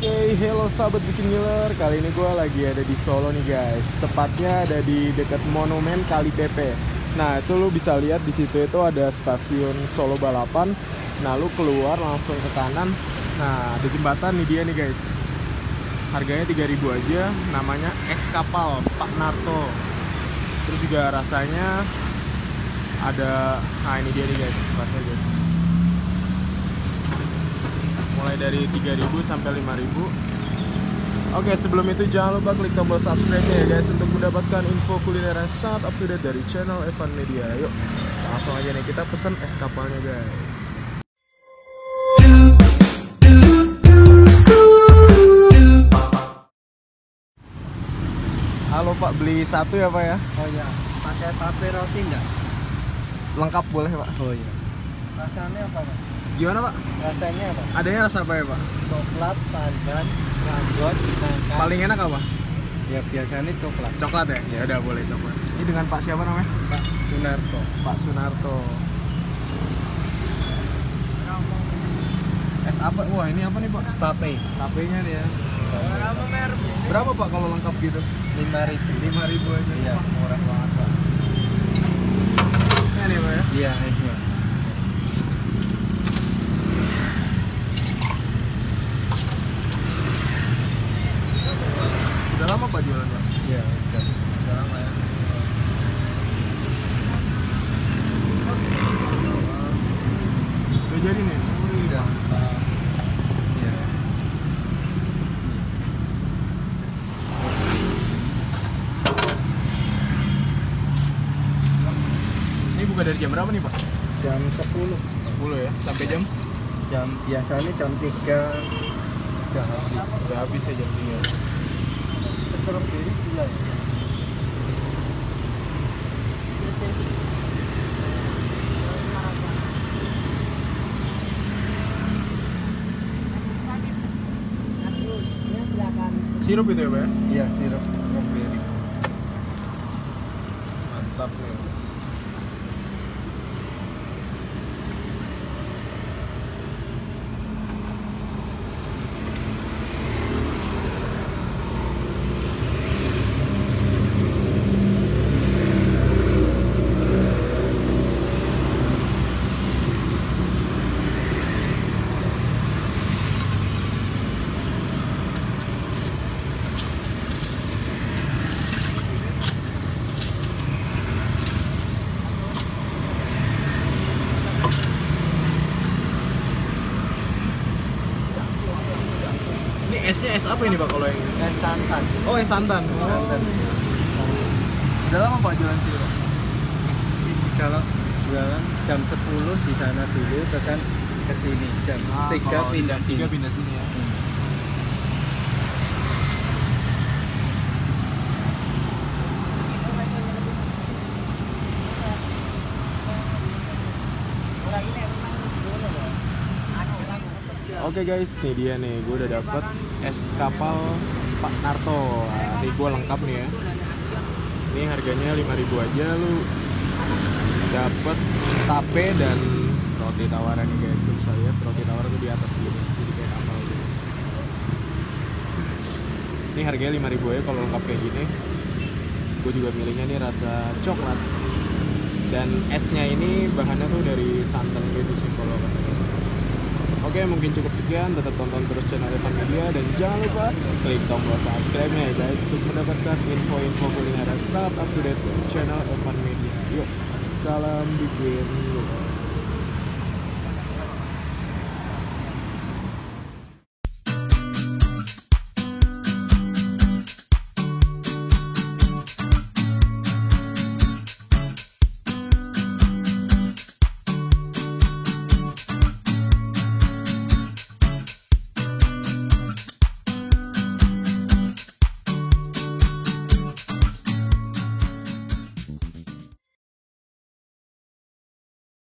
Hello sahabat bikin ngiler. Kali ini gue lagi ada di Solo nih guys. Tepatnya ada di dekat Monumen Kali PP. Nah itu lu bisa lihat di situ itu ada stasiun Solo Balapan. Nah lu keluar langsung ke kanan. Nah ada jembatan nih dia nih guys. Harganya 3.000 aja. Namanya es Kapal Pak Narto. Terus juga rasanya ada. Nah ini dia nih guys, rasanya guys. Mulai dari 3.000 sampai 5.000. Oke, sebelum itu jangan lupa klik tombol subscribe-nya ya guys untuk mendapatkan info kuliner yang sangat up to date dari channel Evan Media. Yuk, langsung aja nih kita pesen es kapalnya guys. Halo Pak, beli satu ya Pak ya? Oh iya, pakai tape roti enggak? Lengkap boleh Pak? Oh iya. Rasanya apa Pak? Gimana Pak? Rasanya apa? Adanya rasa apa ya Pak? Coklat, pandan, rambut, nangka. Paling enak apa? Ya biasanya coklat. Coklat ya? Ya udah boleh coklat. Ini dengan Pak siapa namanya? Pak Sunarto. Pak Sunarto. Es apa? Wah ini apa nih Pak? Tape. Tapenya nih ya. Berapa Pak kalau lengkap gitu? 5.000. 5.000 aja. Iya, murah banget Pak. Esnya nih Pak ya? Iya, esnya. Udah lama Pak jualan Pak? Iya, udah lama ya. Udah jadi nih? Udah. Iya. Ini buka dari jam berapa nih Pak? Jam 10. 10 ya? Sampai jam? Jam biasanya jam 3 udah habis. Udah habis ya jam 3. Terus beli sebelah. Sirup itu ya Pak ya? Iya, sirup strawberry. Mantap nih Mas. Esnya es apa ini Pak kalau yang ini? Es santan. Oh es santan. Santan. Udah lama Pak jualan sih Pak? Kalau jualan jam 10 di sana dulu, terus kan ke sini jam 3 pindah sini. 3 pindah sini ya. Oke guys, nih dia nih, gue udah dapet es kapal Pak Narto. Nah, ini gue lengkap nih ya. Ini harganya 5.000 aja, lu dapet tape dan roti tawaran nih guys. Lu bisa lihat roti tawaran tuh di atas gitu, jadi kayak kapal gitu. Ini harganya 5.000 aja kalau lengkap kayak gini. Gue juga milihnya nih rasa coklat. Dan esnya ini bahannya tuh dari santan gitu sih kalau katanya. Oke, mungkin cukup sekian. Tetap tonton terus channel Evan Media dan jangan lupa klik tombol subscribe-nya ya guys untuk mendapatkan info-info kuliner sangat up to date channel Evan Media. Yuk, salam bikin.